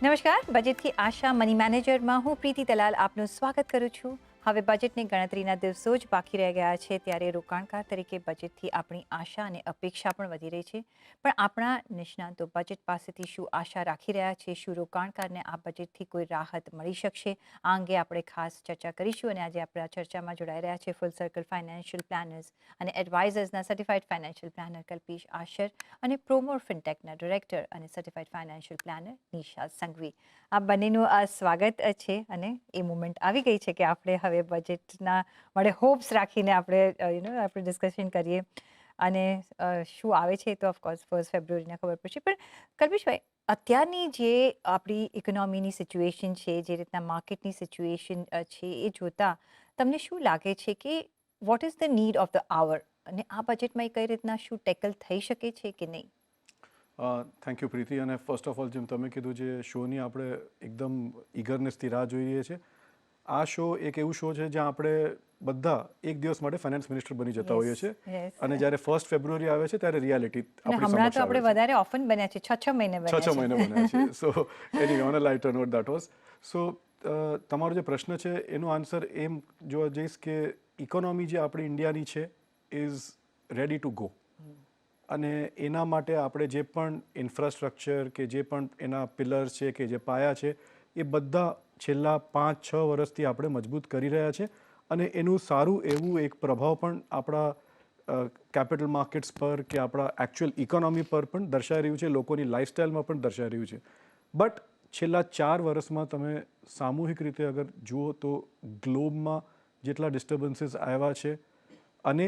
નમસ્કાર, બજેટથી આશા મની મેનેજરમાં હું પ્રીતિ દલાલ આપનું સ્વાગત કરું છું. હવે બજેટની ગણતરીના દિવસો જ બાકી રહી ગયા છે, ત્યારે રોકાણકાર તરીકે બજેટથી આપણી આશા અને અપેક્ષા પણ વધી રહી છે. પણ આપણા નિષ્ણાતો બજેટ પાસેથી શું આશા રાખી રહ્યા છે? શું રોકાણકારને આ બજેટથી કોઈ રાહત મળી શકશે? આ અંગે આપણે ખાસ ચર્ચા કરીશું અને આજે આપણે આ ચર્ચામાં જોડાઈ રહ્યા છે ફૂલ સર્કલ ફાઇનાન્શિયલ પ્લાનર્સ અને એડવાઇઝર્સના certified financial planner Kalpesh Ashar અને પ્રોમોર ફિનટેકના ડિરેક્ટર અને certified financial planner Nisha Sanghvi. આ બંનેનું આ સ્વાગત છે અને એ મુમેન્ટ આવી ગઈ છે કે આપણે હવે બજેટના વડે હોપ્સ રાખીને આપણે ડિસ્કશન કરીએ અને શું આવે છે તો ઓફકોર્સ 1 ફેબ્રુઆરીને ખબર પડશે. પણ કલ્પેશભાઈ, અત્યારની જે આપણી ઇકોનોમીની સિચ્યુએશન છે, જે રીતના માર્કેટની સિચ્યુએશન છે, એ જોતાં તમને શું લાગે છે કે what is the need of the hour અને આ બજેટમાં એ કઈ રીતના શું ટેકલ થઈ શકે છે કે નહીં? થેન્ક યુ પ્રીતિ. અને ફર્સ્ટ ઓફ ઓલ, જેમ તમે કીધું, જે શોની આપણે એકદમ ઇગરનેસથી રાહ જોઈ રહીએ છીએ. આ શો એક એવું શો છે જ્યાં આપણે બધા એક દિવસ માટે ફાઇનાન્સ મિનિસ્ટર બની જતા હોઈએ છીએ અને જ્યારે 1 ફેબ્રુઆરી આવે છે ત્યારે રિયાલિટી આપણી હમણાં તો સમક્ષ આપણે આવે છે. વધારે ઓફન બન્યા છે, 6 મહિને બન્યા છે. 6 મહિને બન્યા છે. So any on a lighter note that was. So તમારો જે પ્રશ્ન છે એનો આન્સર એમ જોવા જઈશ કે ઇકોનોમી જે આપણી ઇન્ડિયાની છે ઇઝ રેડી ટુ ગો. અને એના માટે આપણે જે પણ ઇન્ફ્રાસ્ટ્રક્ચર કે જે પણ એના પિલર્સ છે કે જે પાયા છે એ બધા છેલ્લા 5-6 વર્ષથી આપણે મજબૂત કરી રહ્યા છે અને એનું સારું એવું એક પ્રભાવ પણ આપણા કેપિટલ માર્કેટ્સ પર કે આપણા એકચ્યુઅલ ઇકોનોમી પર પણ દર્શાવી રહ્યું છે, લોકોની લાઇફસ્ટાઇલમાં પણ દર્શાવી રહ્યું છે. બટ છેલ્લા 4 વર્ષમાં તમે સામૂહિક રીતે અગર જુઓ તો ગ્લોબમાં જેટલા ડિસ્ટર્બન્સીસ આવ્યા છે અને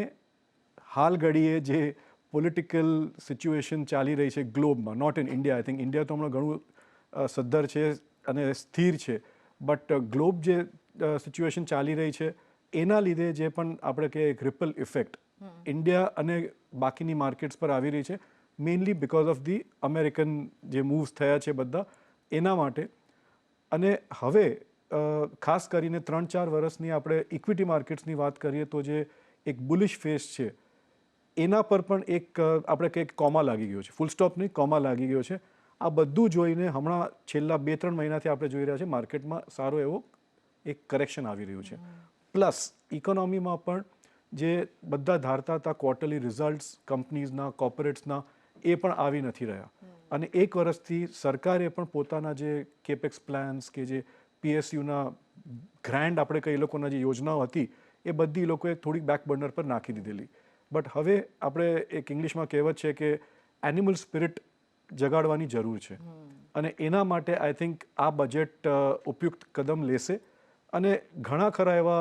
હાલ ઘડીએ જે પોલિટિકલ સિચ્યુએશન ચાલી રહી છે ગ્લોબમાં, not in India. I think India તો હમણાં ઘણું સદ્ધર છે અને સ્થિર છે, બટ ગ્લોબ જે સિચ્યુએશન ચાલી રહી છે એના લીધે જે પણ આપણે કહીએ એક રિપલ ઇફેક્ટ ઇન્ડિયા અને બાકીની માર્કેટ્સ પર આવી રહી છે, mainly because of the American જે મૂવ્સ થયા છે બધા એના માટે. અને હવે ખાસ કરીને 3-4 વર્ષની આપણે ઇક્વિટી માર્કેટ્સની વાત કરીએ તો જે એક બુલિશ ફેસ છે એના પર પણ એક આપણે કંઈક કોમા લાગી ગયો છે, ફૂલ સ્ટોપ નહીં, કોમા લાગી ગયો છે. આ બધું જોઈને હમણાં છેલ્લા 2-3 મહિનાથી આપણે જોઈ રહ્યા છીએ માર્કેટમાં સારો એવો એક કરેક્શન આવી રહ્યું છે. પ્લસ ઇકોનોમીમાં પણ જે બધા ધારતા હતા ક્વાર્ટરલી રિઝલ્ટ્સ કંપનીઝના, કોર્પોરેટ્સના, એ પણ આવી નથી રહ્યા. અને એક વર્ષથી સરકારે પણ પોતાના જે કેપેક્સ પ્લાન્સ કે જે પીએસયુના ગ્રાન્ડ આપણે કઈ લોકોના જે યોજનાઓ હતી એ બધી લોકોએ થોડીક બેક બર્નર પર નાખી દીધેલી. બટ હવે આપણે એક ઇંગ્લિશમાં કહેવત છે કે એનિમલ સ્પિરિટ જગાડવાની જરૂર છે અને એના માટે આઈ થિંક આ બજેટ ઉપયુક્ત કદમ લેશે અને ઘણા ખરા એવા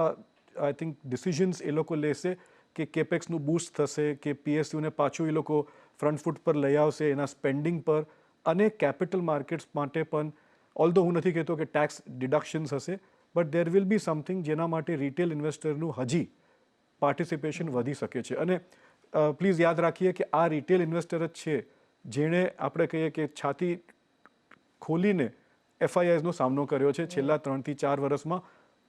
આઈ થિંક ડિસિઝન્સ એ લોકો લેશે કે કેપેક્સનું બૂસ્ટ થશે, કે પીએસયુને પાછું એ લોકો ફ્રન્ટ ફૂટ પર લઈ આવશે એના સ્પેન્ડિંગ પર. અને કેપિટલ માર્કેટ્સ માટે પણ ઓલ્ધો હું નથી કહેતો કે ટેક્સ ડિડક્શન્સ હશે, but there will be something જેના માટે રિટેલ ઇન્વેસ્ટરનું હજી પાર્ટિસિપેશન વધી શકે છે. અને પ્લીઝ યાદ રાખીએ કે આ રિટેલ ઇન્વેસ્ટર જ છે જેણે આપણે કહીએ કે છાતી ખોલીને એફઆઈઆઈનો સામનો કર્યો છે છેલ્લા 3-4 વર્ષમાં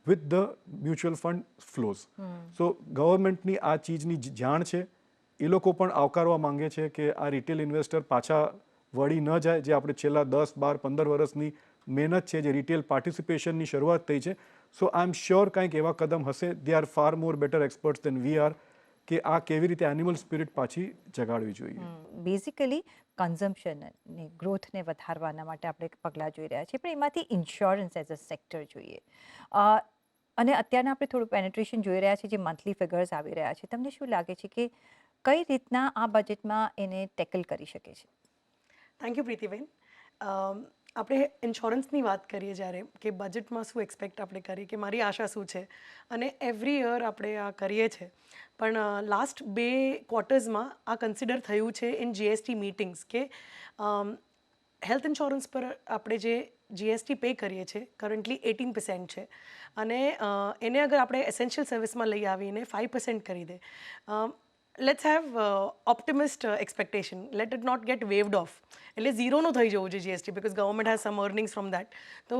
with the mutual fund flows. So ગવર્મેન્ટની આ ચીજની જાણ છે, એ લોકો પણ આવકારવા માંગે છે કે આ રિટેલ ઇન્વેસ્ટર પાછા વળી ન જાય. જે આપણે છેલ્લા 10-12-15 વર્ષની મહેનત છે, જે રિટેલ પાર્ટિસિપેશનની શરૂઆત થઈ છે. સો આઈ એમ શ્યોર કંઈક એવા કદમ હશે. They are far more better experts than we are કે આ કેવી રીતે એનિમલ સ્પિરિટ પાછી જગાડવી જોઈએ. બેઝિકલી કન્ઝમ્પશન અને ગ્રોથને વધારવાના માટે આપણે પગલાં જોઈ રહ્યા છીએ, પણ એમાંથી ઇન્સ્યોરન્સ એઝ અ સેક્ટર જોઈએ. અને અત્યારના આપણે થોડું પેનેટ્રેશન જોઈ રહ્યા છીએ, જે મંથલી ફિગર્સ આવી રહ્યા છે. તમને શું લાગે છે કે કઈ રીતના આ બજેટમાં એને ટેકલ કરી શકે છે? Thank you Pritiben. આપણે ઇન્સ્યોરન્સની વાત કરીએ જ્યારે કે બજેટમાં શું એક્સપેક્ટ આપણે કરીએ કે મારી આશા શું છે, અને એવરી યર આપણે આ કરીએ છીએ. પણ લાસ્ટ 2 ક્વાર્ટર્સમાં આ કન્સિડર થયું છે ઇન જીએસટી મીટિંગ્સ કે હેલ્થ ઇન્સ્યોરન્સ પર આપણે જે જીએસટી પે કરીએ છીએ કરન્ટલી 18% છે અને એને અગર આપણે એસેન્શિયલ સર્વિસમાં લઈ આવીને 5% કરી દે. Let's have optimist expectation, let it not get waved off. એટલે ઝીરોનું થઈ જવું છે GST, because government has some earnings from that. તો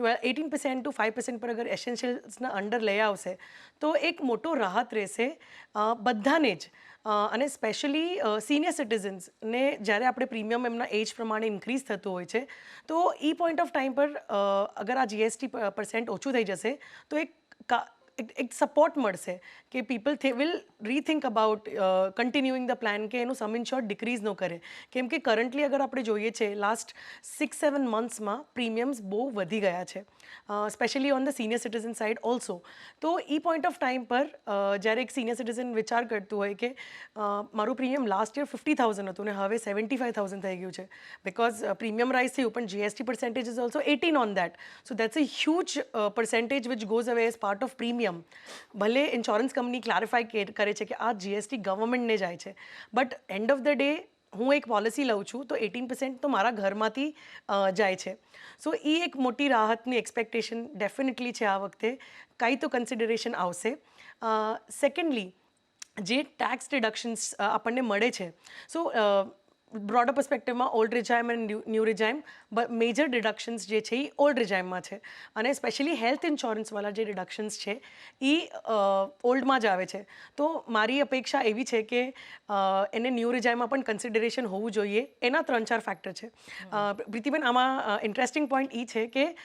18% ટુ 5% પર અગર એસેન્શિયલ્સના અંડર લઈ આવશે તો એક મોટો રાહત રહેશે બધાને જ. અને સ્પેશિયલી સિનિયર સિટીઝન્સને જ્યારે આપણે પ્રીમિયમ એમના એજ પ્રમાણે ઇન્ક્રીઝ થતું હોય છે તો એ પોઈન્ટ ઓફ ટાઈમ પર અગર આ જીએસટી % ઓછું થઈ જશે તો એક સપોર્ટ મળશે કે people will rethink about continuing the plan કે એનું સમ ઇન શોર્ટ ડિક્રીઝ ન કરે કેમ કે કરન્ટલી અગર આપણે જોઈએ છે લાસ્ટ 6-7 મંથ્સમાં પ્રીમિયમ્સ બહુ વધી ગયા છે specially on the senior citizen side also તો એ પોઈન્ટ ઓફ ટાઈમ પર જ્યારે એક સિનિયર સિટીઝન વિચાર કરતું હોય કે મારું પ્રીમિયમ લાસ્ટ યર 50,000 હતું ને હવે 75,000 થઈ ગયું છે બિકોઝ પ્રીમિયમ રાઇઝ થયું પણ GST percentage is also 18 on that so that's a huge percentage which goes અવે એઝ પાર્ટ ઓફ પ્રીમિયમ ભલે ઇન્સ્યોરન્સ કંપની ક્લેરિફાઈ કરે છે કે આ જીએસટી ગવર્મેન્ટને જાય છે but end of the day હું એક પોલિસી લઉં છું તો 18% તો મારા ઘરમાંથી જાય છે સો એ એક મોટી રાહતની એક્સપેક્ટેશન ડેફિનેટલી છે આ વખતે કાંઈ તો કન્સિડરેશન આવશે સેકન્ડલી જે ટેક્સ ડિડક્શન્સ આપણને મળે છે સો બ્રોડર પર્સપેક્ટિવમાં ઓલ્ડ રિજાઇમ અને ન્યૂ રિજાઇમ મેજર ડિડક્શન્સ જે છે એ ઓલ્ડ રિજાઇમમાં છે અને સ્પેશિયલી હેલ્થ ઇન્સ્યોરન્સવાળા જે ડિડક્શન્સ છે એ ઓલ્ડમાં જ આવે છે તો મારી અપેક્ષા એવી છે કે એને ન્યૂ રિજાઇમમાં પણ કન્સિડરેશન હોવું જોઈએ એના 3-4 ફેક્ટર છે પ્રીતિબેન આમાં ઇન્ટરેસ્ટિંગ પોઈન્ટ એ છે કે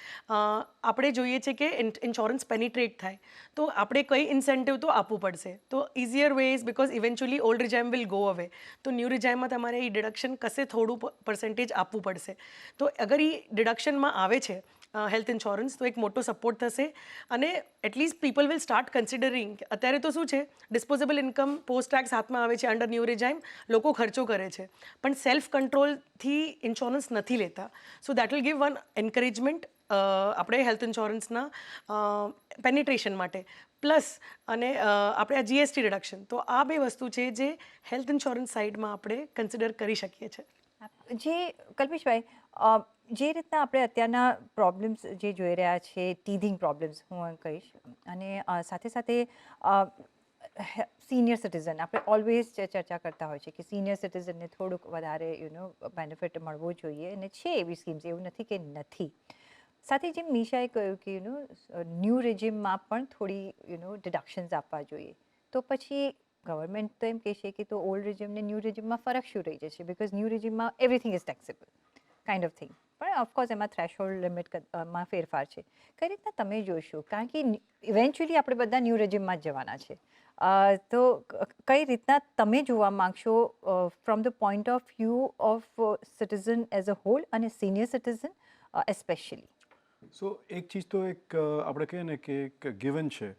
આપણે જોઈએ છે કે ઇન્સ્યોરન્સ પેનિટ્રેટ થાય તો આપણે કઈ ઇન્સેન્ટિવ તો આપવું પડશે તો easier ways because eventually old regime will go away તો ન્યૂ રિજાઇમમાં તમારે એ ડિડક્શન કશે થોડું પર્સન્ટેજ આપવું પડશે તો અગર એ ડિડક્શનમાં આવે છે હેલ્થ ઇન્સ્યોરન્સ તો એક મોટો સપોર્ટ થશે અને at least people will start considering અત્યારે તો શું છે ડિસ્પોઝેબલ ઇન્કમ પોસ્ટ ટેક્સ હાથમાં આવે છે અંડર ન્યૂ રિજાઇમ લોકો ખર્ચો કરે છે પણ સેલ્ફ કંટ્રોલથી ઇન્સ્યોરન્સ નથી લેતા so that will give one encouragement આપણે હેલ્થ ઇન્સ્યોરન્સના પેનિટ્રેશન માટે પ્લસ અને આપણે આ જીએસટી રિડક્શન તો આ બે વસ્તુ છે જે હેલ્થ ઇન્સ્યોરન્સ સાઇડમાં આપણે કન્સિડર કરી શકીએ છીએ જે કલ્પેશભાઈ જે રીતના આપણે અત્યારના પ્રોબ્લેમ્સ જે જોઈ રહ્યા છે ટીધિંગ પ્રોબ્લેમ્સ હું એમ કહીશ અને સાથે સાથે સિનિયર સિટીઝન આપણે ઓલવેઝ ચર્ચા કરતા હોય છે કે સિનિયર સિટીઝનને થોડુંક વધારે બેનિફિટ મળવો જોઈએ અને છે એવી સ્કીમ્સ એવું નથી કે નથી સાથે જેમ નિશાએ કહ્યું કે ન્યૂ રેજિમમાં પણ થોડી ડિડક્શન્સ આપવા જોઈએ તો પછી ગવર્મેન્ટ તો એમ કહેશે કે તો ઓલ્ડ રેજિમ ને ન્યૂ રેજિમમાં ફરક શું રહી જશે બિકોઝ ન્યૂ રેજિમમાં everything is taxable kind of thing પણ ઓફકોર્સ એમાં થ્રેશહોલ્ડ લિમિટમાં ફેરફાર છે કઈ રીતના તમે જોશો કારણ કે ઇવેન્ચ્યુઅલી આપણે બધા ન્યૂ રેજિમમાં જ જવાના છે તો કઈ રીતના તમે જોવા માગશો from the point of view of citizen as a whole and senior citizen especially so એક ચીજ તો એક આપણે કહીએ ને કે એક ગિવન છે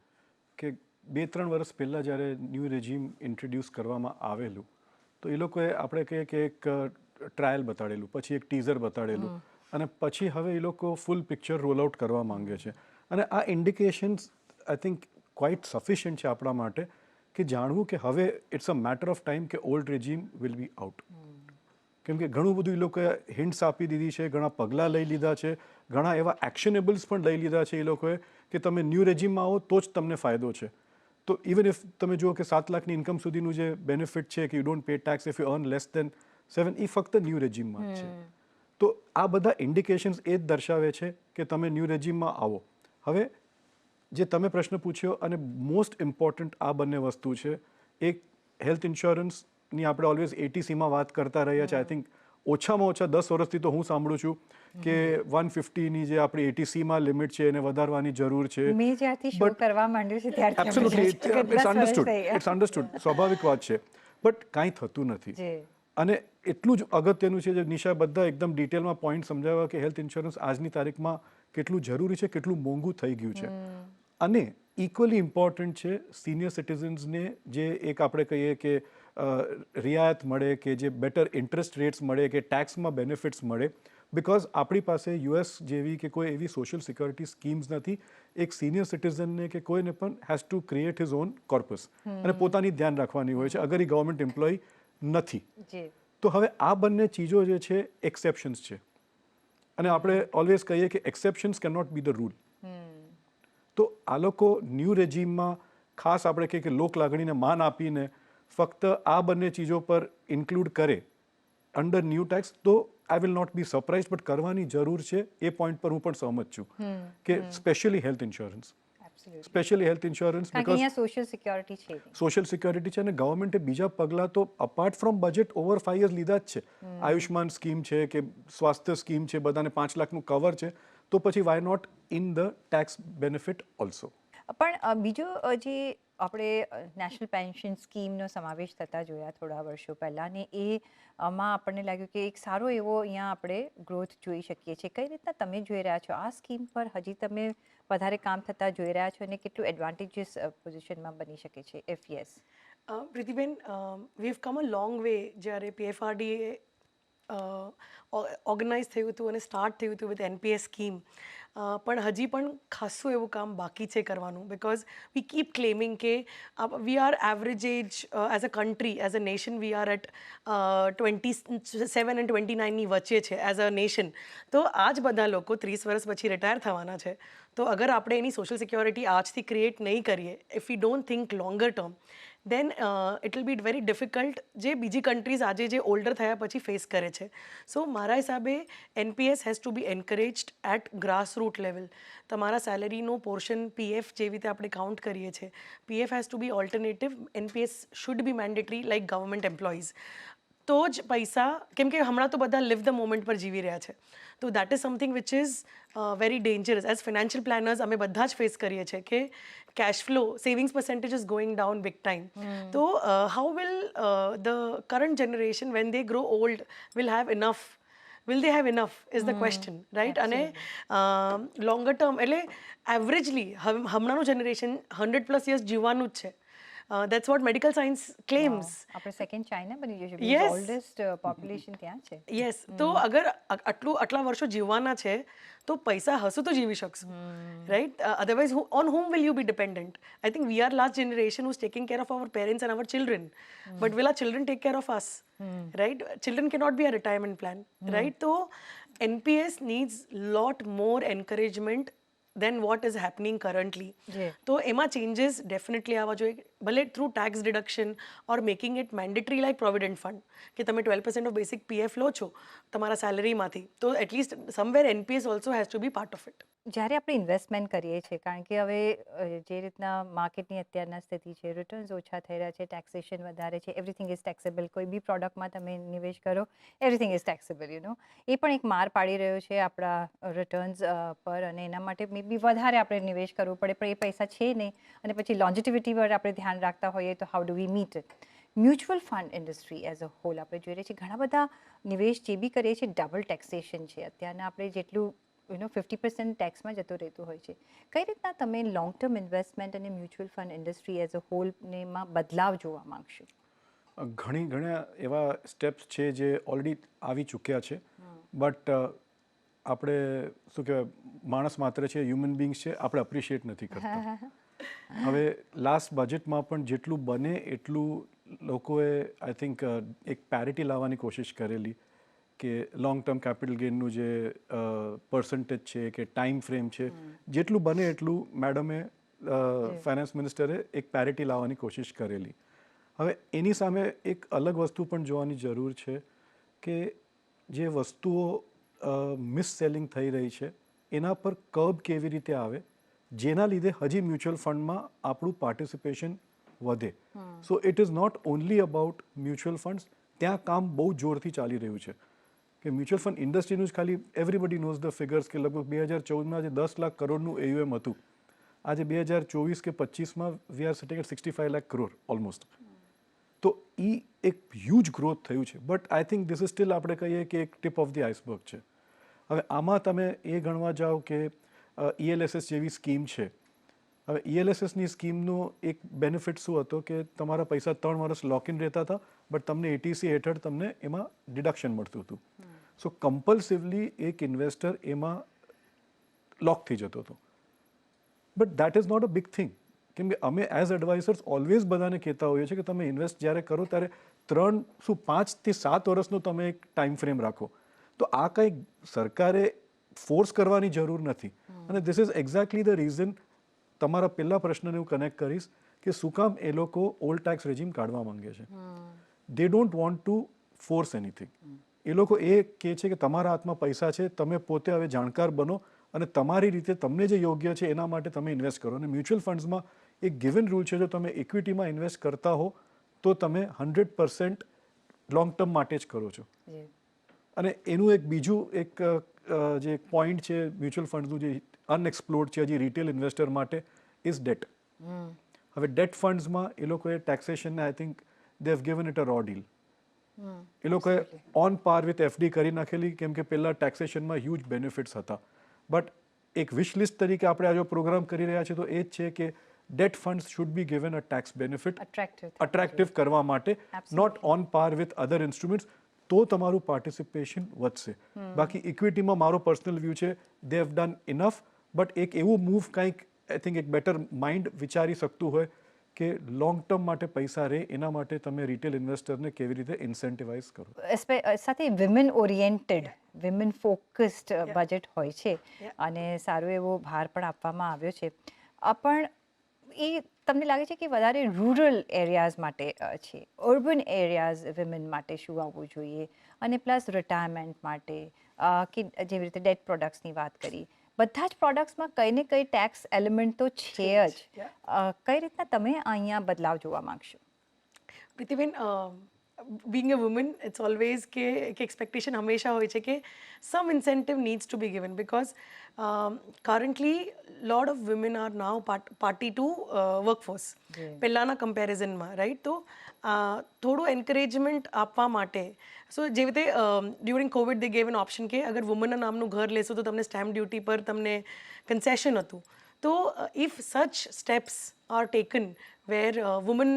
કે 2-3 વર્ષ પહેલાં જ્યારે ન્યૂ રેજિમ ઇન્ટ્રોડ્યુસ કરવામાં આવેલું તો એ લોકોએ આપણે કહીએ કે એક ટ્રાયલ બતાડેલું પછી એક ટીઝર બતાડેલું અને પછી હવે એ લોકો ફૂલ પિક્ચર રોલ આઉટ કરવા માંગે છે અને આ indications I think quite sufficient છે આપણા માટે કે જાણવું કે હવે it's a matter of time કે old regime will be out કેમ કે ઘણું બધું એ લોકોએ હિન્ટ્સ આપી દીધી છે ઘણા પગલાં લઈ લીધા છે ઘણા એવા એક્શનેબલ્સ પણ લઈ લીધા છે એ લોકોએ કે તમે ન્યૂ રેજિમમાં આવો તો જ તમને ફાયદો છે તો ઇવન ઇફ તમે જુઓ કે 7 લાખની ઇન્કમ સુધીનું જે બેનિફિટ છે કે you don't pay tax if you earn less than 7 એ ફક્ત ન્યૂ રેજિમમાં જ છે તો આ બધા ઇન્ડિકેશન્સ એ જ દર્શાવે છે કે તમે ન્યૂ રેજિમમાં આવો હવે જે તમે પ્રશ્ન પૂછ્યો અને મોસ્ટ ઇમ્પોર્ટન્ટ આ બંને વસ્તુ છે એક હેલ્થ ઇન્સ્યોરન્સની આપણે ઓલવેઝ એટીસીમાં વાત કરતા રહ્યા છે આઈ થિંક ઓછામાં ઓછા 10 વર્ષથી તો હું સાંભળું છું કે 150ની જે આપણી એટીસીમાં લિમિટ છે એને વધારવાની જરૂર છે મેં જ્યારથી શો કરવા માંડ્યું છે ત્યારથી એબ્સોલ્યુટલી ઇટ્સ અન્ડરસ્ટુડ સ્વાભાવિક વાત છે બટ કાંઈ થતું નથી અને એટલું જ અગત્યનું છે જે નિશા બધા એકદમ ડિટેલમાં પોઈન્ટ સમજાવ્યા કે હેલ્થ ઇન્સ્યોરન્સ આજની તારીખમાં કેટલું જરૂરી છે કેટલું મોંઘું થઈ ગયું છે અને ઇક્વલી ઇમ્પોર્ટન્ટ છે સિનિયર સિટીઝન્સને જે એક આપણે કહીએ કે રિયાયત મળે કે જે બેટર ઇન્ટરેસ્ટ રેટ્સ મળે કે ટેક્સમાં બેનિફિટ્સ મળે બિકોઝ આપણી પાસે યુએસ જેવી કે કોઈ એવી સોશિયલ સિક્યોરિટી સ્કીમ્સ નથી એક સિનિયર સિટીઝનને કે કોઈને પણ has to create his own corpus અને પોતાની ધ્યાન રાખવાની હોય છે અગર એ ગવર્મેન્ટ એમ્પ્લોય નથી તો હવે આ બંને ચીજો જે છે એક્સેપ્શન્સ છે અને આપણે ઓલવેઝ કહીએ કે exceptions can not be the rule તો આ લોકો ન્યૂ રેજિમમાં ખાસ આપણે કહીએ કે લોક લાગણીને માન આપીને ફક્ત આ બંને ચીજો પર ઇન્ક્લુડ કરે અંડર ન્યૂ ટેક્સ તો I will not be surprise but કરવાની જરૂર છે એ પોઈન્ટ પર હું પણ સહમત છું કે specially health insurance absolutely, specially health insurance, કારણ કે બિકોઝ અહીંયા સોશિયલ સિક્યોરિટી છે નહીં. સોશિયલ સિક્યોરિટી છે અને ગવર્મેન્ટે બીજા પગલાં તો apart from budget over 5 years લીધા જ છે. આયુષ્માન સ્કીમ છે કે સ્વાસ્થ્ય સ્કીમ છે, બધાને 5 લાખનું કવર છે, તો પછી why not in the tax benefit also. પણ બીજો જે આપણે નેશનલ પેન્શન સ્કીમનો સમાવેશ થતા જોયા થોડા વર્ષો પહેલાં, ને એમાં આપણને લાગ્યું કે એક સારો એવો અહીંયા આપણે ગ્રોથ જોઈ શકીએ છીએ. કઈ રીતના તમે જોઈ રહ્યા છો આ સ્કીમ પર? હજી તમે વધારે કામ થતા જોઈ રહ્યા છો અને કેટલું એડવાન્ટેજીસ પોઝિશનમાં બની શકે છે, if yes? Pritiben, we have come a long way. જ્યારે PFRDA ઓર્ગેનાઇઝ થયું હતું અને સ્ટાર્ટ થયું હતું વિથ NPS સ્કીમ, પણ હજી પણ ખાસું એવું કામ બાકી છે કરવાનું. બિકોઝ વી કીપ ક્લેમિંગ કે we are average age as a country, as a nation we are at 27 અને 29ની વચ્ચે છે એઝ અ નેશન. તો આ જ બધા લોકો 30 વર્ષ પછી રિટાયર થવાના છે. તો અગર આપણે એની સોશિયલ સિક્યોરિટી આજથી ક્રિએટ નહીં કરીએ, if we don't think longer term, then it will be very difficult, જે બીજી કન્ટ્રીઝ આજે જે ઓલ્ડર થયા પછી ફેસ કરે છે. સો મારા હિસાબે NPS has to be encouraged at grass root level. તમારા સેલેરીનો પોર્શન PF જેવી રીતે આપણે કાઉન્ટ કરીએ છીએ, PF has to be alternative. NPS should be mandatory like government employees. તો જ પૈસા, કેમ કે હમણાં તો બધા લિવ ધ મોમેન્ટ પર જીવી રહ્યા છે. તો that is something which is very dangerous. As financial planners અમે બધા જ ફેસ કરીએ છીએ કે cash flow, savings percentage is going down big time. So how will the current generation, when they grow old, will have enough? Will they have enough is the question, right? અને longer term, એટલે એવરેજલી હમણાંનું generation 100+ years જીવવાનું જ છે. That's what medical science claims. આપણે second China બની જશે. Yes. Oldest population ત્યાં છે. યસ. તો અગર આટલા વર્ષો જીવવાના છે તો પૈસા હશું તો જીવી શકશું, right? Otherwise on whom will you be dependent? I think we are last generation who's taking care of our parents and our children, but will our children take care of us? Right? Children cannot be a retirement plan, right? So NPS needs lot more encouragement than what is happening currently. જી. તો એમાં changes definitely આવવા જોઈએ, ભલે through tax deduction or making it mandatory like provident fund, કે તમે 12% of basic PF લો છો તમારા સેલરીમાંથી, તો at least somewhere NPS also has to be part of it. જ્યારે આપણે ઇન્વેસ્ટમેન્ટ કરીએ છીએ, કારણ કે હવે જે રીતના માર્કેટની અત્યારના સ્થિતિ છે, રિટર્ન્સ ઓછા થઈ રહ્યા છે, ટેક્સેશન વધારે છે, એવરીથિંગ ઇઝ ટેક્સેબલ. કોઈ બી પ્રોડક્ટમાં તમે નિવેશ કરો, એવરીથિંગ ઇઝ ટેક્સેબલ, એ પણ એક માર પાડી રહ્યો છે આપણા રિટર્ન્સ પર, અને એના માટે મે બી વધારે આપણે નિવેશ કરવું પડે, પણ એ પૈસા છે નહીં, અને પછી લોન્જિટિવિટી પર આપણે ધ્યાન રાખતા હોઈએ તો how do we meet it? Mutual fund industry as a whole આપણે જોઈએ છીએ, ઘણા બધા નિવેશ જે બી કરીએ છીએ ડબલ ટેક્સેશન છે અત્યારના. આપણે જેટલું 50% ટેક્સમાં જતો રહેતું હોય છે. કઈ રીતના તમે લોંગ ટર્મ ઇન્વેસ્ટમેન્ટ અને mutual fund industry as a હોલને માં બદલાવ જોવા માંગશો? ઘણા એવા સ્ટેપ્સ છે જે ઓલરેડી આવી ચૂક્યા છે, બટ આપણે શું કહેવાય, માણસ માત્ર છે, હ્યુમન બિંગ્સ છે, આપણે અપ્રિશિએટ નથી કરતા. હવે લાસ્ટ બજેટમાં પણ જેટલું બને એટલું લોકોએ આઈ થિંક એક પેરિટી લાવવાની કોશિશ કરેલી, કે લોંગ ટર્મ કેપિટલ ગેઇનનું જે પર્સન્ટેજ છે કે ટાઈમ ફ્રેમ છે, જેટલું બને એટલું મેડમે ફાઇનાન્સ મિનિસ્ટરે એક પેરિટી લાવવાની કોશિશ કરેલી. હવે એની સામે એક અલગ વસ્તુ પણ જોવાની જરૂર છે કે જે વસ્તુઓ મિસ સેલિંગ થઈ રહી છે એના પર કર્બ કેવી રીતે આવે, જેના લીધે હજી મ્યુચ્યુઅલ ફંડમાં આપણું પાર્ટિસિપેશન વધે. So it is not only about mutual funds. ત્યાં કામ બહુ જોરથી ચાલી રહ્યું છે કે મ્યુચ્યુઅલ ફંડ ઇન્ડસ્ટ્રીનું જ ખાલી એવરીબડી નોઝ ધ ફિગર્સ, કે લગભગ 2014માં જે 10 લાખ કરોડનું AUM હતું, આજે 2024 કે 25માં we are sitting at 65 lakh crore almost. તો એ એક હ્યુજ ગ્રોથ થયું છે, but I think this is still આપણે કહીએ કે એક ટીપ ઓફ ધી આઇસબર્ગ છે. હવે આમાં તમે એ ગણવા જાઓ કે ELSS જેવી સ્કીમ છે. હવે ELSSની સ્કીમનો એક બેનિફિટ શું હતો કે તમારા પૈસા 3 વર્ષ લોક ઇન રહેતા હતા, બટ તમને ATC હેઠળ તમને એમાં ડિડક્શન મળતું હતું. સો કમ્પલ્સિવલી એક ઇન્વેસ્ટર એમાં લોક થઈ જતો હતો. But that is not a big thing, કેમ કે અમે એઝ એડવાઇઝર્સ ઓલવેઝ બધાને કહેતા હોઈએ છીએ કે તમે ઇન્વેસ્ટ જ્યારે કરો ત્યારે 5 થી 7 વર્ષનો તમે એક ટાઈમ ફ્રેમ રાખો. તો આ કંઈ સરકારે ફોર્સ કરવાની જરૂર નથી. અને this is exactly the reason. તમારા પહેલા પ્રશ્નને હું કનેક્ટ કરીશ કે શું કામ એ લોકો ઓલ્ડ ટેક્સ રેજીમ કાઢવા માંગે છે. They don't want to force anything. એ લોકો એ કહે છે કે તમારા હાથમાં પૈસા છે, તમે પોતે હવે જાણકાર બનો અને તમારી રીતે તમને જે યોગ્ય છે એના માટે તમે ઇન્વેસ્ટ કરો. અને મ્યુચ્યુઅલ ફંડ્સમાં એક ગિવન રૂલ છે, જો તમે ઇક્વિટીમાં ઇન્વેસ્ટ કરતા હો તો તમે 100% લોંગ ટર્મ માટે જ કરો છો. અને એનું એક બીજું જે પોઈન્ટ છે મ્યુચ્યુઅલ ફંડનું જે અનએક્સપ્લોર્ડ છે હજી રિટેલ ઇન્વેસ્ટર માટે ઇઝ ડેટ. હવે ડેટ ફંડ્સમાં એ લોકોએ ટેક્સેશનને I think they have given it a raw deal. એ લોકોએ ઓન પાર વિથ એફડી કરી નાખેલી, કેમ કે પહેલાં ટેક્સેશનમાં હ્યુજ બેનિફિટ્સ હતા. બટ એક વિશ લિસ્ટ તરીકે આપણે આ જો પ્રોગ્રામ કરી રહ્યા છીએ તો એ જ છે કે debt funds should be given a tax benefit attractive કરવા માટે, નોટ ઓન પાર વિથ અધર ઇન્સ્ટ્રુમેન્ટ્સ, તો તમારું પાર્ટિસિપેશન વધશે. બાકી ઇક્વિટીમાં મારો પર્સનલ વ્યૂ છે they have done enough, but એક એવું મૂવ કંઈક આઈ થિંક એક બેટર માઇન્ડ વિચારી શકતું હોય કે લોંગ ટર્મ માટે પૈસા રહે, એના માટે તમે રિટેલ ઇન્વેસ્ટરને કેવી રીતે ઇન્સેન્ટિવાઇઝ કરો. સાથે women oriented, women focused budget હોય છે અને સારો એવો ભાર પણ આપવામાં આવ્યો છે. પણ એ તમને લાગે છે કે વધારે રૂરલ એરિયાઝ માટે છે, અર્બન એરિયાઝ વિમેન માટે શું આવવું જોઈએ, અને પ્લસ રિટાયરમેન્ટ માટે કે જેવી રીતે ડેટ પ્રોડક્ટ્સની વાત કરી, બધા જ પ્રોડક્ટ્સમાં કંઈ ને કંઈ ટેક્સ એલિમેન્ટ તો છે જ. કઈ રીતના તમે અહીંયા બદલાવ જોવા માંગશો? Pritiben, being a woman, it's always કે expectation હંમેશા હોય છે કે some incentive needs to be given because currently lot of women are now party to workforce પહેલાના કમ્પેરિઝનમાં, રાઈટ? તો થોડું એન્કરેજમેન્ટ આપવા માટે, સો જેવી રીતે ડ્યુરિંગ કોવિડ દે ગેવ એન ઓપ્શન કે અગર વુમનના નામનું ઘર લેશો તો તમને સ્ટેમ્પ ડ્યુટી પર તમને કન્સેશન હતું. તો if such steps are taken where women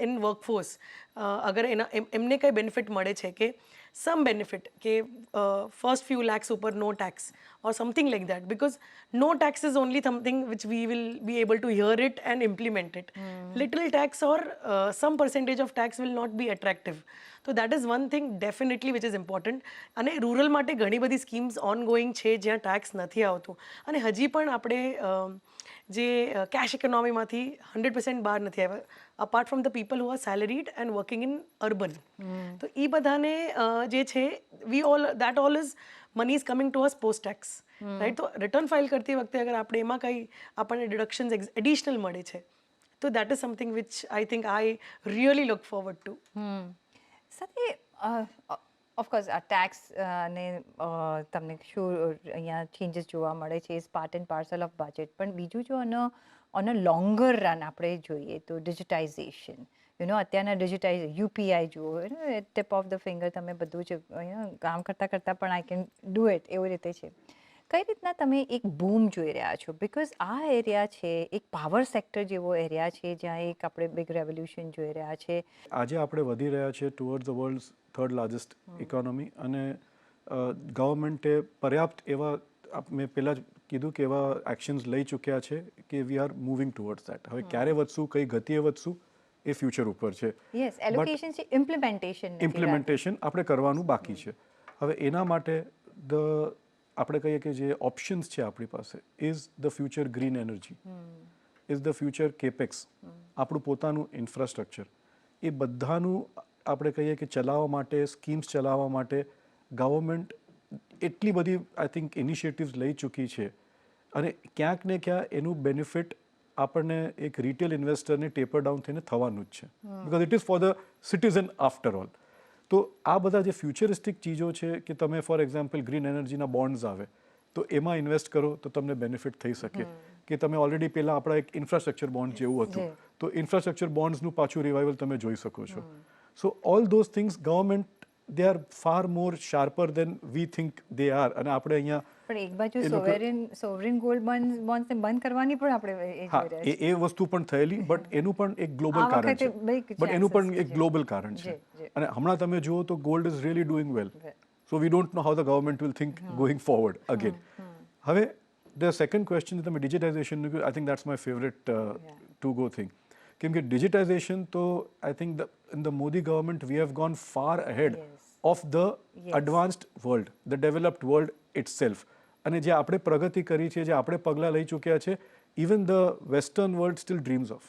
in workforce, અગર એમને કંઈ બેનિફિટ મળે છે કે સમ બેનિફિટ કે ફર્સ્ટ ફ્યુ લેક્સ ઉપર no tax or something like that, because no tax is only something which we will be able to hear it and implement it. Little tax or some percentage of tax will not be attractive. So that is one thing definitely which is important. અને rural માટે ઘણી બધી schemes ongoing છે જ્યાં tax નથી આવતું, અને હજી પણ આપણે જે કેશ ઇકોનોમીમાંથી 100% બહાર નથી આવ્યા, apart from the people who are salaried and working in urban. તો એ બધાને જે છે that all is money is coming to us post tax, right? તો રિટર્ન ફાઇલ કરતી વખતે અગર આપણે એમાં કંઈ આપણને ડિડક્શન્સ એડિશનલ મળે છે તો that is something which I think I really look forward to. સાથે ઓફકોર્સ આ ટેક્સ અને તમને શું અહીંયા ચેન્જીસ જોવા મળે છે is part and parcel of budget. પણ બીજું જો ઓન અ લોંગર રન આપણે જોઈએ તો ડિજિટાઇઝેશન, અત્યારના યુપીઆઈ જુઓ, ટિપ ઓફ ધ ફિંગર તમે બધું જ કામ કરતાં પણ આઈ કેન ડુ ઇટ, એવી રીતે છે. કઈ રીતના તમે એક બૂમ જોઈ રહ્યા છો? બિકોઝ આ એરિયા છે એક પાવર સેક્ટર જેવો એરિયા છે જ્યાં એક આપણે બિગ રેવોલ્યુશન જોઈ રહ્યા છે. આજે આપણે વધી રહ્યા છે towards the world's third largest economy, અને ગવર્મેન્ટે પર્યાપ્ત એવા, મેં પહેલાં જ કીધું કે એવા એક્શન્સ લઈ ચૂક્યા છે કે we R moving towards that. હવે ક્યારે વધશું, કઈ ગતિએ વધશું, એ ફ્યુચર ઉપર છે. યસ, એલોકેશન છે, ઇમ્પ્લિમેન્ટેશન આપણે કરવાનું બાકી છે. હવે એના માટે આપણે કહીએ કે જે ઓપ્શન્સ છે આપણી પાસે is the future green energy, is the future capex, આપણું પોતાનું ઇન્ફ્રાસ્ટ્રક્ચર. એ બધાનું આપણે કહીએ કે ચલાવવા માટે, સ્કીમ્સ ચલાવવા માટે ગવર્મેન્ટ એટલી બધી આઈ થિંક ઇનિશિયેટિવ્સ લઈ ચૂકી છે, અને ક્યાંક ને ક્યાં એનું બેનિફિટ આપણને એક રિટેલ ઇન્વેસ્ટરને ટેપર ડાઉન થઈને થવાનું જ છે, because it is for the citizen after all. તો આ બધા જે ફ્યુચરિસ્ટિક ચીજો છે કે તમે ફોર એક્ઝામ્પલ ગ્રીન એનર્જીના બોન્ડ્સ આવે તો એમાં ઇન્વેસ્ટ કરો તો તમને બેનિફિટ થઈ શકે, કે તમે ઓલરેડી પહેલાં આપણા એક ઇન્ફ્રાસ્ટ્રક્ચર બોન્ડ જેવું હતું તો ઇન્ફ્રાસ્ટ્રક્ચર બોન્ડ્સનું પાછું રિવાઇવલ તમે જોઈ શકો છો. So all those things government they are far more sharper than we think they are. અને આપણે અહીંયા પણ એક બાજુ સોવરિન ગોલ્ડ બોન્ડ્સને બંધ કરવાની પણ આપણે એ વસ્તુ પણ થયેલી, બટ એનું પણ એક ગ્લોબલ કારણ છે, બટ એનું પણ એક ગ્લોબલ કારણ છે. અને હમણાં તમે જુઓ તો gold is really doing well, so we don't know how the government will think going forward again. હવે ધ સેકન્ડ ક્વેશ્ચન તમે ડિજિટાઇઝેશનનું કહ્યું, I think that's my favourite to go thing. કેમ કે ડિજિટાઇઝેશન તો I think in the Modi government we have gone far ahead of the advanced world, the developed world itself. અને જે આપણે પ્રગતિ કરી છે, જે આપણે પગલાં લઈ ચૂક્યા છે, even the western world still dreams of.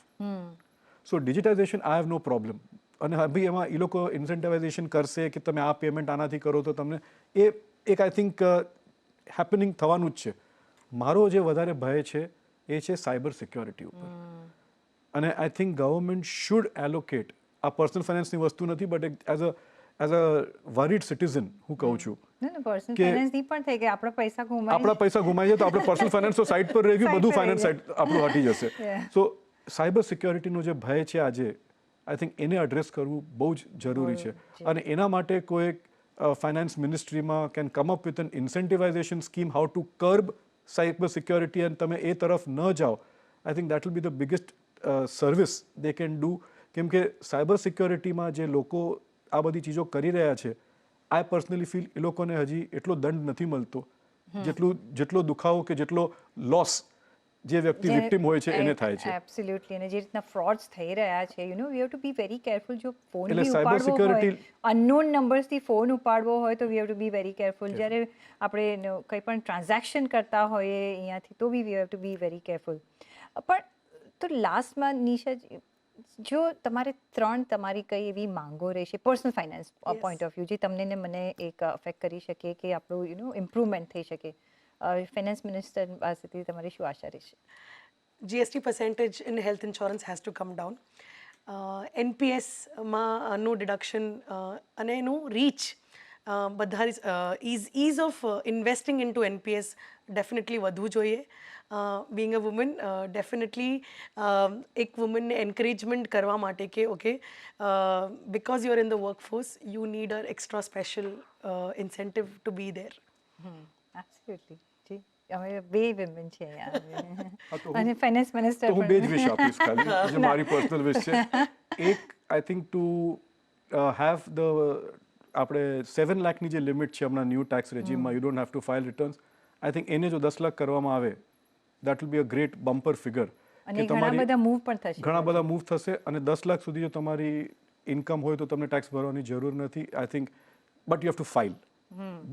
So digitisation I have no problem. અને ભાઈ એમાં એ લોકો ઇન્સેન્ટિવાઇઝેશન કરશે કે તમે આ પેમેન્ટ આનાથી કરો તો તમને એ એક આઈ થિંક હેપનિંગ થવાનું જ છે. મારો જે વધારે ભય છે એ છે સાયબર સિક્યોરિટી ઉપર. અને I think government should allocate, આ પર્સનલ ફાઇનાન્સની વસ્તુ નથી, but as a worried citizen હું કહું છું પર્સનલ કે ફાઇનાન્સની પણ થઈ ગઈ, આપણા પૈસા ગુમાઈ આપણા પૈસા ગુમાઈ જાય તો આપણે પર્સનલ ફાઇનાન્સ તો સાઈડ પર રહી ગયું, બધું ફાઇનાન્સ સાઈડ આપણું હટી જશે. Yeah. સો સાયબર સિક્યોરિટીનો જે ભય છે આજે, આઈ થિંક એને એડ્રેસ કરવું બહુ જ જરૂરી છે. અને એના માટે કોઈ ફાઇનાન્સ મિનિસ્ટ્રીમાં can come up with an incentivisation scheme how to curb cyber security, અને તમે એ તરફ ન જાઓ, I think that will be the biggest service they can do. કેમ કે સાયબર સિક્યોરિટીમાં જે લોકો આ બધી ચીજો કરી રહ્યા છે, આઈ પર્સનલી ફીલ એ લોકોને હજી એટલો દંડ નથી મળતો જેટલો દુખાવો કે જેટલો લોસ જે વ્યક્તિ વિક્ટિમ હોય છે એને થાય છે. એબ્સોલ્યુટલી. અને જે રીતના ફ્રોડ્સ થઈ રહ્યા છે, you know we have to be very careful. જો ફોન એટલે બી cyber ઉપાડવો હોય, security- અનનોન નંબર્સથી ફોન ઉપાડવો હોય તો we have to be very careful. જ્યારે આપણે કંઈ પણ ટ્રાન્ઝેક્શન કરતા હોઈએ અહીંયાથી તો be we have to be very careful. પણ તો લાસ્ટમાં નિશા, જો તમારે તમારી કઈ એવી માંગો રહેશે personal finance point of view, જે તમને ને મને એક અફેક્ટ કરી શકે કે આપણું ઇમ્પ્રુવમેન્ટ થઈ શકે, ફાઇનાન્સ મિનિસ્ટર પાસેથી તમારી શું આશા રહેશે? GST percentage in health insurance has to come down. NPSમાં નો ડિડક્શન અને એનું રીચ બધા ease of investing in to NPS definitely વધવું જોઈએ. બિંગ અ વુમન, ડેફિનેટલી એક વુમનને એન્કરેજમેન્ટ કરવા માટે કે okay, because you are in the workforce, you need a extra special incentive to be there. Absolutely. જી, અમે બે વિમેન છે અહીંયા. હા, તો અને ફાઇનાન્સ મિનિસ્ટર તો હું બે જ વિશ આપીશ ખાલી, જે મારી પર્સનલ વિશ છે. એક, I think to have the, આપણે 7 લાખની જે લિમિટ છે હમણાં ન્યૂ ટેક્સ રેજીમમાં, you don't have to file returns. I think એને જો 10 લાખ કરવામાં આવે, that will be a great bumper figure. અને ઘણા બધા મૂવ પણ થશે. ઘણા બધા મૂવ થશે, અને 10 લાખ સુધી જો તમારી ઇન્કમ હોય તો તમને ટેક્સ ભરવાની જરૂર નથી. I think, but you have to file.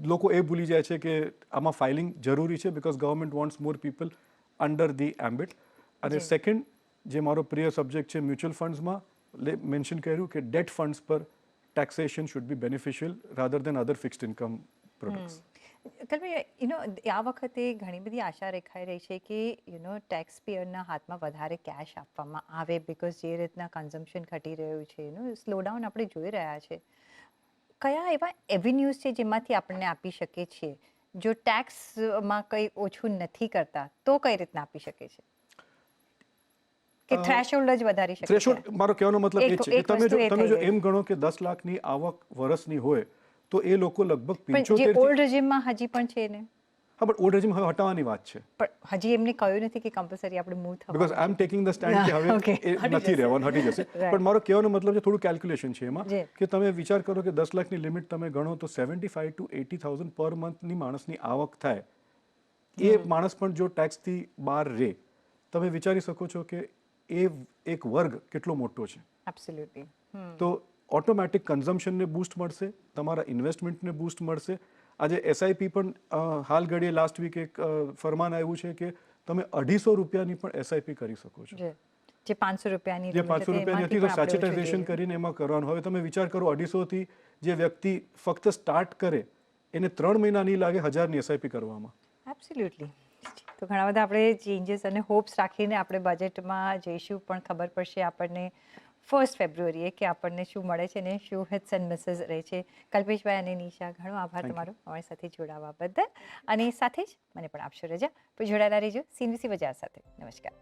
લોકો એ ભૂલી જાય છે કે આમાં ફાઇલિંગ જરૂરી છે, because government wants more people under the ambit. અને સેકન્ડ, જે મારો પ્રિય સબ્જેક્ટ છે મ્યુચ્યુઅલ ફંડ્સમાં મેન્શન કર્યું કે ડેટ ફંડ્સ પર taxation should be beneficial rather than other fixed income products. Kalpi, આ વખતે ઘણી બધી આશા રેખાઈ રહી છે કે ટેક્સ પેયરના હાથમાં વધારે કેશ આપવામાં આવે, બિકોઝ જે રીતના કન્ઝમ્પશન ઘટી રહ્યું છે, સ્લોડાઉન આપણે જોઈ રહ્યા છે. કયા એવા એવેન્યુઝ છે જેમાંથી આપણને આપી શકીએ છીએ? જો ટેક્સમાં કંઈ ઓછું નથી કરતા તો કઈ રીતના આપી શકે છે? કે થ્રેશોલ્ડ જ વધારી શકે છે? થ્રેશોલ્ડ, મારો કહેવાનો મતલબ એ છે કે એક વસ્તુ એ તમે થઈ જો ગઈ. એમ ગણો કે 10 લાખની આવક વર્ષની હોય તો એ લોકો લગભગ પણ જે 75 ઓલ્ડ રેજીમમાં હજી પણ છે ને, હા, બટ ઓલ્ડ રેજીમ હવે હટાવવાની વાત છે. પણ હજી એમને કહ્યું નથી કે કમ્પલસરી આપણે મૂવ બીકોઝ આઈ થવાનું એમ ટેકિંગ ધ સ્ટેન્ડ કે હવે Okay. એ નથી રહેવાનું, હટી જશે. Right. પણ મારો કહેવાનો મતલબ છે થોડું કેલ્ક્યુલેશન છે એમાં, જી. કે તમે વિચાર કરો કે 10 લાખની લિમિટ તમે ગણો તો 75 to 80,000 પર મંથની માણસની આવક થાય. એ માણસ પણ જો ટેક્સથી બહાર રહે, તમે વિચારી શકો છો કે એ એક વર્ગ કેટલો મોટો છે. એબ્સોલ્યુટલી. તો ઓટોમેટિક કન્ઝમ્પશનને બૂસ્ટ મળશે, તમારા ઇન્વેસ્ટમેન્ટને બૂસ્ટ મળશે. આજે એસઆઈપી પણ હાલ ઘડીએ લાસ્ટ વીક એક ફરમાન આવ્યું છે કે તમે 250 રૂપિયાની પણ એસઆઈપી કરી શકો છો. જે 500 રૂપિયાની જે 500 રૂપિયાની હતી તો સેચ્યુટાઇઝેશન કરીને એમાં કરવાનું. હવે તમે વિચાર કરો 250 થી જે વ્યક્તિ ફક્ત સ્ટાર્ટ કરે એને 3 મહિના નહીં લાગે 1000ની એસઆઈપી કરવામાં. એબ્સોલ્યુટલી. તો ઘણા બધા આપણે ચેન્જીસ અને હોપ્સ રાખીને આપણે બજેટમાં જઈશું, પણ ખબર પડશે આપણને 1 ફેબ્રુઆરીએ કે આપણને શું મળે છે ને શું હિટ્સ એન્ડ મિસીસ રહે છે. કલ્પેશભાઈ અને નિશા, ઘણો આભાર તમારો અમારી સાથે જોડાવા બદલ. અને સાથે જ મને પણ આપશો રજા. પણ જોડાયેલા રહેજો CNBC બજાર સાથે. નમસ્કાર.